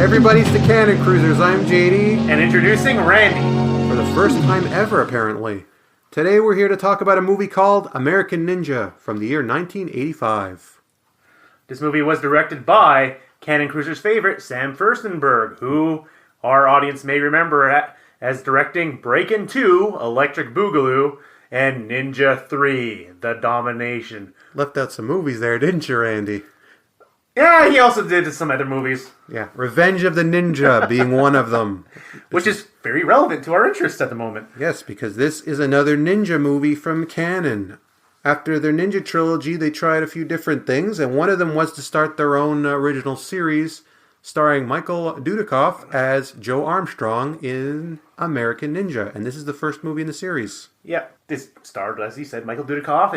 everybody's the Cannon Cruisers. I'm JD. And introducing Randy. For the first time ever, apparently. Today we're here to talk about a movie called American Ninja from the year 1985. This movie was directed by Cannon Cruiser's favorite, Sam Firstenberg, who our audience may remember as directing Breakin 2, Electric Boogaloo, and Ninja 3, The Domination. Left out some movies there, didn't you, Randy? Yeah, he also did some other movies. Yeah, Revenge of the Ninja being one of them. Which is very relevant to our interests at the moment. Yes, because this is another ninja movie from Cannon. After their ninja trilogy, they tried a few different things, and one of them was to start their own original series starring Michael Dudikoff as Joe Armstrong in American Ninja. And this is the first movie in the series. Yeah, this starred, as he said, Michael Dudikoff.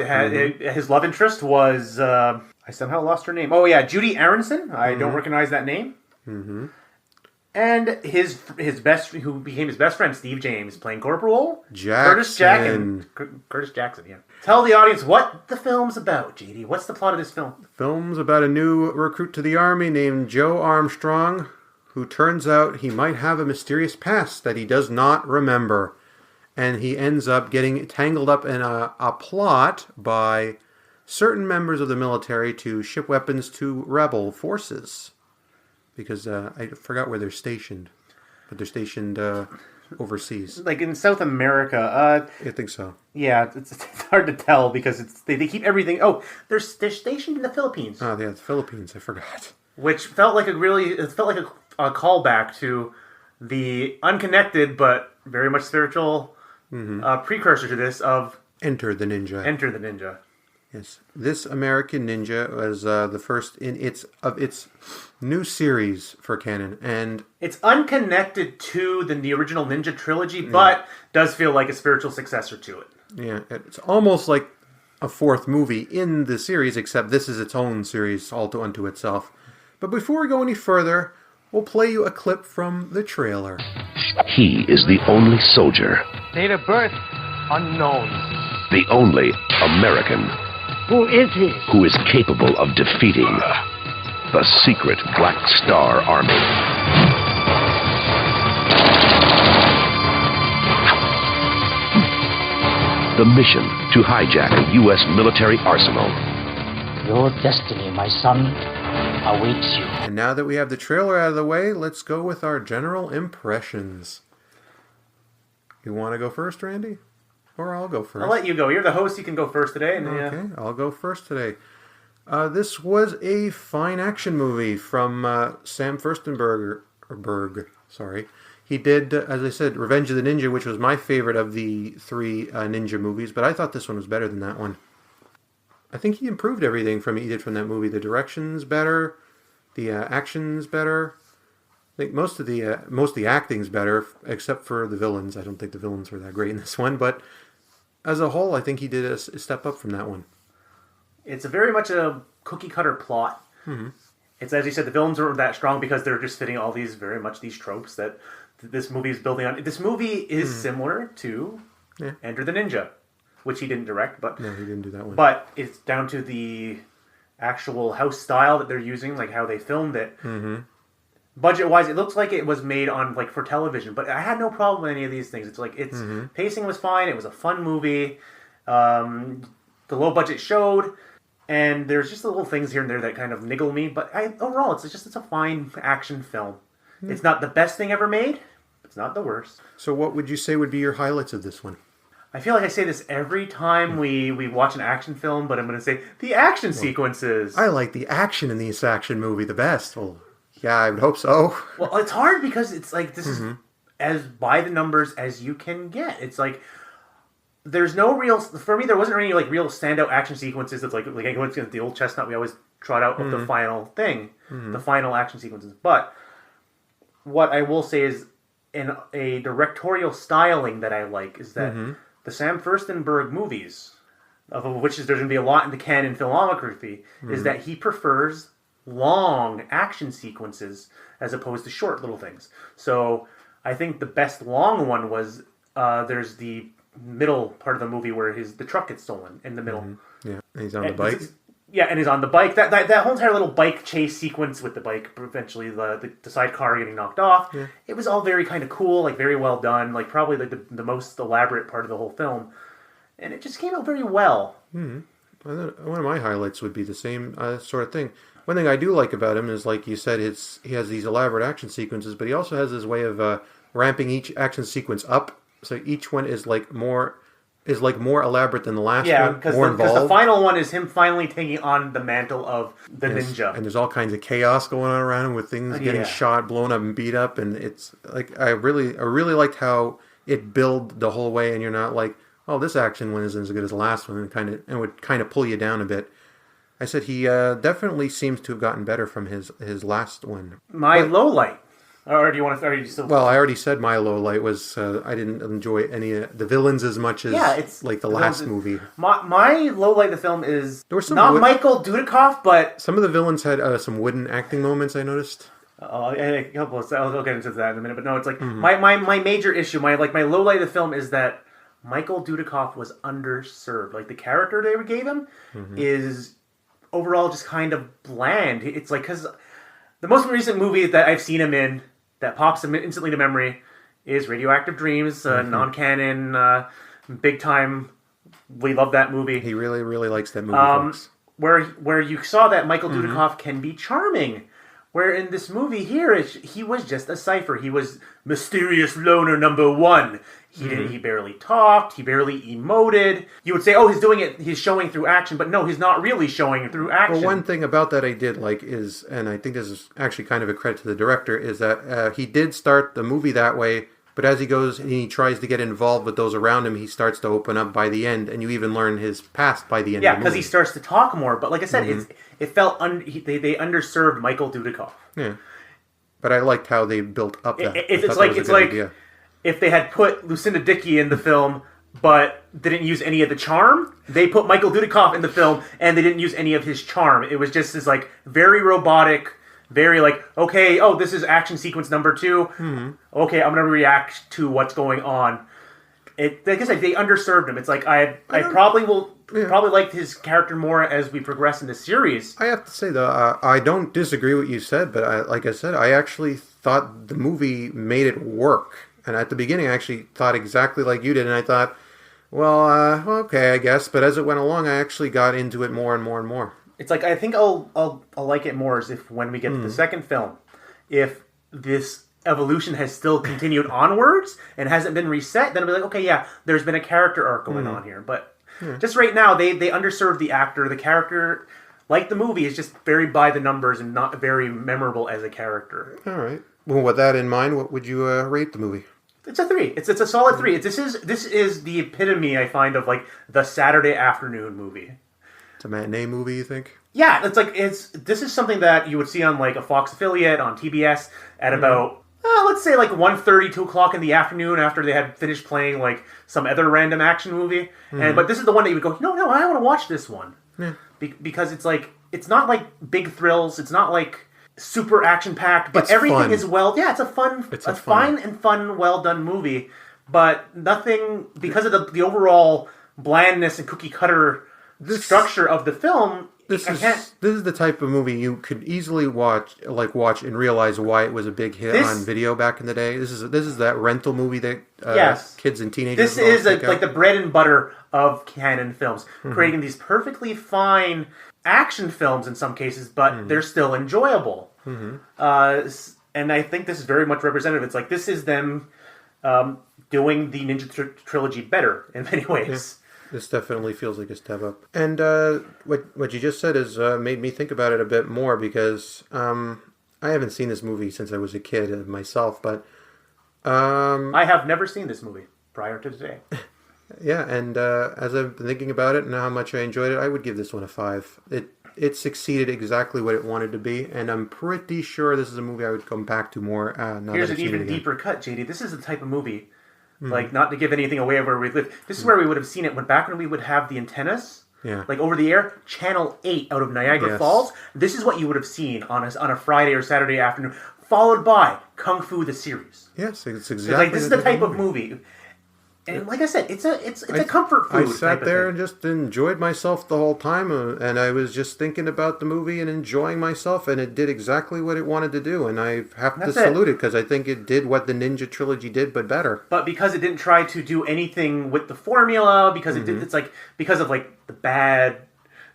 His love interest was... I somehow lost her name. Oh, yeah, Judy Aronson. I don't recognize that name. Mm-hmm. And his who became his best friend, Steve James, playing Corporal Jackson. Curtis Jackson, yeah. Tell the audience what the film's about, JD. What's the plot of this film? The film's about a new recruit to the army named Joe Armstrong, who turns out he might have a mysterious past that he does not remember. And he ends up getting tangled up in a plot by certain members of the military to ship weapons to rebel forces. Because I forgot where they're stationed. But they're stationed overseas. Like in South America. I think so. Yeah, it's hard to tell because they keep everything... Oh, they're stationed in the Philippines. Oh, yeah, the Philippines. I forgot. Which felt like a callback to the unconnected but very much spiritual precursor to this of... Enter the Ninja. Yes, this American Ninja was the first in its new series for Cannon, and it's unconnected to the original Ninja trilogy, but does feel like a spiritual successor to it. Yeah, it's almost like a fourth movie in the series, except this is its own series all unto itself. But before we go any further, we'll play you a clip from the trailer. He is the only soldier. Date of birth unknown. The only American. Who is he? Who is capable of defeating the secret Black Star Army. The mission to hijack a U.S. military arsenal. Your destiny, my son, awaits you. And now that we have the trailer out of the way, let's go with our general impressions. You want to go first, Randy? Or I'll go first. I'll let you go. You're the host. You can go first today. Okay, I'll go first today. This was a fine action movie from Sam Firstenberg. He did, as I said, Revenge of the Ninja, which was my favorite of the three ninja movies, but I thought this one was better than that one. I think he improved everything he did from that movie. The direction's better, the action's better. I think most of the acting's better, except for the villains. I don't think the villains were that great in this one, but as a whole, I think he did a step up from that one. It's very much a cookie-cutter plot. Mm-hmm. It's, as you said, the villains weren't that strong because they're just fitting all these tropes that this movie is building on. This movie is similar to Enter the Ninja, which he didn't direct, but... No, he didn't do that one. But it's down to the actual house style that they're using, like how they filmed it. Mm-hmm. Budget-wise, it looks like it was made on for television, but I had no problem with any of these things. It's pacing was fine. It was a fun movie. The low budget showed, and there's just little things here and there that kind of niggle me. But overall, it's a fine action film. Mm. It's not the best thing ever made. It's not the worst. So, what would you say would be your highlights of this one? I feel like I say this every time we watch an action film, but I'm going to say the action sequences. I like the action in this action movie the best. Well, yeah, I would hope so. Well, it's hard because it's like this is as by the numbers as you can get. It's like there's no real... For me, there wasn't any real standout action sequences. It's like the old chestnut we always trot out of the final thing, the final action sequences. But what I will say is, in a directorial styling that I like, is that the Sam Firstenberg movies, of which there's going to be a lot in the Cannon filmography, is that he prefers long action sequences as opposed to short little things. So I think the best long one was there's the middle part of the movie where the truck gets stolen in the middle. Yeah, and he's on the bike. Yeah, and he's on the bike. That whole entire little bike chase sequence with the bike, eventually the sidecar getting knocked off. Yeah. It was all very kind of cool, like very well done, like probably like the most elaborate part of the whole film, and it just came out very well. One of my highlights would be the same sort of thing. One thing I do like about him is, like you said, he has these elaborate action sequences, but he also has this way of ramping each action sequence up, so each one is more elaborate than the last one. Yeah, because the final one is him finally taking on the mantle of the ninja. And there's all kinds of chaos going on around him with things getting shot, blown up, and beat up. And it's like I really liked how it built the whole way, and you're not like, oh, this action one isn't as good as the last one, and it would kind of pull you down a bit. I said he definitely seems to have gotten better from his last one. Low light. Or do you want to? Or you still... Well, I already said my low light was I didn't enjoy any of the villains as much as it's like the last movie. My low light of the film is not Michael Dudikoff, but some of the villains had some wooden acting moments. I noticed. I'll get into that in a minute, but no, it's like my major issue, my low light of the film is that Michael Dudikoff was underserved. Like the character they gave him is overall just kind of bland. It's like because the most recent movie that I've seen him in that pops him instantly to memory is Radioactive Dreams, non-canon, big time. We love that movie. He really, really likes that movie, folks. Where you saw that Michael Dudikoff can be charming. Where in this movie here, he was just a cipher. He was mysterious loner number one. He barely talked. He barely emoted. You would say, oh, he's showing through action. But no, he's not really showing through action. Well, one thing about that I did like is, and I think this is actually kind of a credit to the director, is that he did start the movie that way, but as he goes and he tries to get involved with those around him, he starts to open up by the end, and you even learn his past by the end of the movie. Yeah, because he starts to talk more. But like I said, it felt they underserved Michael Dudikoff. Yeah. But I liked how they built up that. It's like if they had put Lucinda Dickey in the film, but didn't use any of the charm. They put Michael Dudikoff in the film, and they didn't use any of his charm. It was just this like very robotic, very like, okay, oh, this is action sequence number 2. Okay, I'm gonna react to what's going on. Like I said, they underserved him. It's like I probably liked his character more as we progress in the series. I have to say though, I don't disagree with what you said, but I actually thought the movie made it work. And at the beginning, I actually thought exactly like you did, and I thought, well, okay, I guess. But as it went along, I actually got into it more and more and more. It's like I think I'll like it more as if when we get to the second film, if this evolution has still continued onwards and hasn't been reset, then I'll be like, okay, yeah, there's been a character arc going on here. But just right now, they underserved the actor. The character, like the movie, is just very by the numbers and not very memorable as a character. All right. Well, with that in mind, what would you rate the movie? It's a 3. It's a solid 3. This is the epitome, I find, of like the Saturday afternoon movie. It's a matinee movie, you think? Yeah, this is something that you would see on like a Fox affiliate on TBS at about let's say like 1:30, 2 o'clock in the afternoon after they had finished playing like some other random action movie. But this is the one that you would go, no, I want to watch this one. Yeah. Because it's like it's not like big thrills. It's not like super action packed, but everything fun. Is well. Yeah, it's a fine and fun, well done movie. But nothing because of the overall blandness and cookie cutter structure of the film. This is the type of movie you could easily watch and realize why it was a big hit on video back in the day. This is that rental movie that kids and teenagers. This is like the bread and butter of canon films, creating these perfectly fine action films in some cases, but they're still enjoyable. And I think this is very much representative. It's like this is them doing the Ninja trilogy better in many ways. Yeah. This definitely feels like a step up. And what you just said has made me think about it a bit more because I haven't seen this movie since I was a kid myself, but I have never seen this movie prior to today. Yeah, and as I've been thinking about it and how much I enjoyed it, I would give this one a 5. It succeeded exactly what it wanted to be, and I'm pretty sure this is a movie I would come back to more. Here's an even deeper cut, JD. This is the type of movie, like not to give anything away where we live. This is where we would have seen it back when we would have the antennas, like over the air, Channel 8 out of Niagara Falls. This is what you would have seen on a Friday or Saturday afternoon, followed by Kung Fu the series. Yes, it's exactly. This is the type of movie. And like I said, it's a comfort food. I sat there and just enjoyed myself the whole time, and I was just thinking about the movie and enjoying myself, and it did exactly what it wanted to do, and I have to salute it because I think it did what the Ninja trilogy did, but better. But because it didn't try to do anything with the formula, because it did, it's like because of like the bad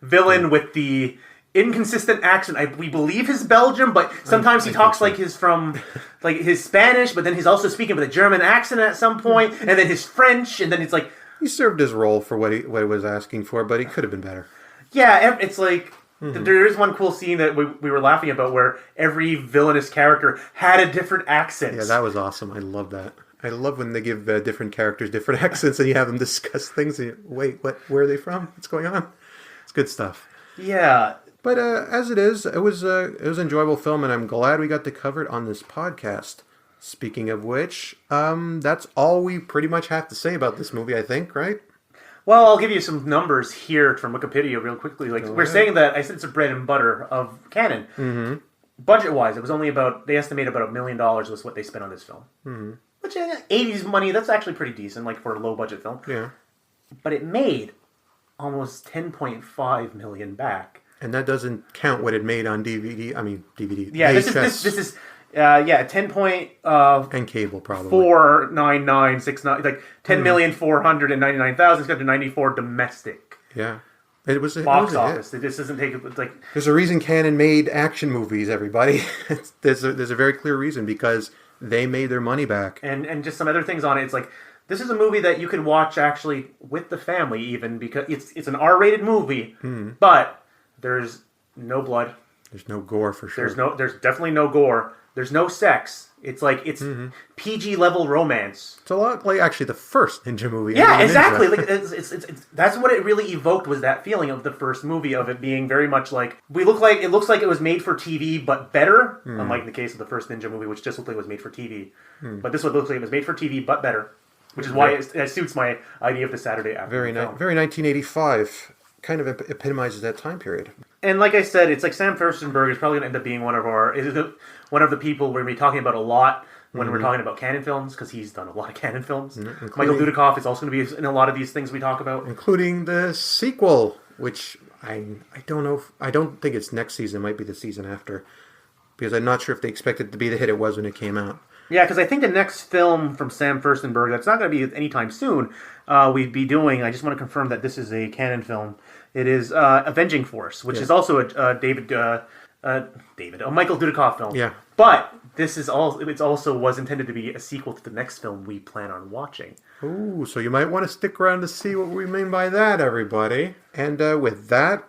villain with the inconsistent accent. We believe he's Belgium, but sometimes he talks like he's from like his Spanish, but then he's also speaking with a German accent at some point, and then his French, and then it's like he served his role for what he was asking for, but he could have been better. Yeah, it's like there is one cool scene that we were laughing about where every villainous character had a different accent. Yeah, that was awesome. I love that. I love when they give different characters different accents and you have them discuss things. And wait, where are they from? What's going on? It's good stuff. Yeah. But as it is, it was an enjoyable film, and I'm glad we got to cover it on this podcast. Speaking of which, that's all we pretty much have to say about this movie, I think, right? Well, I'll give you some numbers here from Wikipedia real quickly. Like we're saying that I said it's a bread and butter of canon. Mm-hmm. Budget-wise, it was only they estimate about $1 million was what they spent on this film. Mm-hmm. Which 80s money, that's actually pretty decent, like for a low-budget film. Yeah. But it made almost $10.5 million back. And that doesn't count what it made on DVD. I mean, DVD. Yeah, this is 10 point... and cable, probably. 49969, like 10,499,694 domestic. Yeah. It was a box office. This doesn't take it like... There's a reason Cannon made action movies, everybody. there's a very clear reason, because they made their money back. And just some other things on it. It's like, this is a movie that you can watch actually with the family even, because it's an R-rated movie, but there's no blood. There's no gore for sure. There's definitely no gore. There's no sex. It's like PG level romance. It's a lot like actually the first Ninja movie. Yeah, exactly. Like it's that's what it really evoked, was that feeling of the first movie, of it being very much like it looks like it was made for TV but better. Unlike in the case of the first Ninja movie, which just looked like it was made for TV. But this one looks like it was made for TV but better, which is why it suits my idea of the Saturday afternoon film. Very 1985. Kind of epitomizes that time period. And like I said, it's like Sam Firstenberg is probably going to end up being one of the people we're going to be talking about a lot when we're talking about canon films, because he's done a lot of canon films. Michael Dudikoff is also going to be in a lot of these things we talk about, including the sequel, which I don't know. I don't think it's next season. It might be the season after, because I'm not sure if they expect it to be the hit it was when it came out. Yeah, because I think the next film from Sam Firstenberg, that's not going to be anytime soon, we'd be doing, I just want to confirm that this is a canon film. It is Avenging Force, which is also a Michael Dudikoff film. Yeah. But it's also was intended to be a sequel to the next film we plan on watching. Ooh, so you might want to stick around to see what we mean by that, everybody. And with that,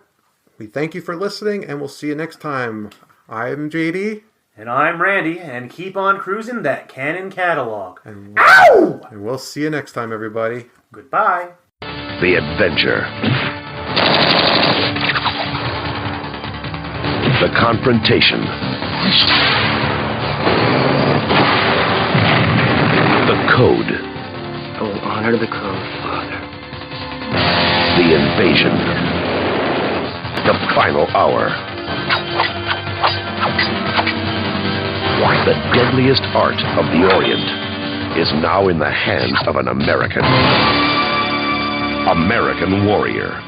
we thank you for listening, and we'll see you next time. I'm JD. And I'm Randy, and keep on cruising that canon catalog. Ow! And we'll see you next time, everybody. Goodbye. The adventure. The confrontation. The code. I will honor the code, Father. The invasion. The final hour. The deadliest art of the Orient is now in the hands of an American warrior.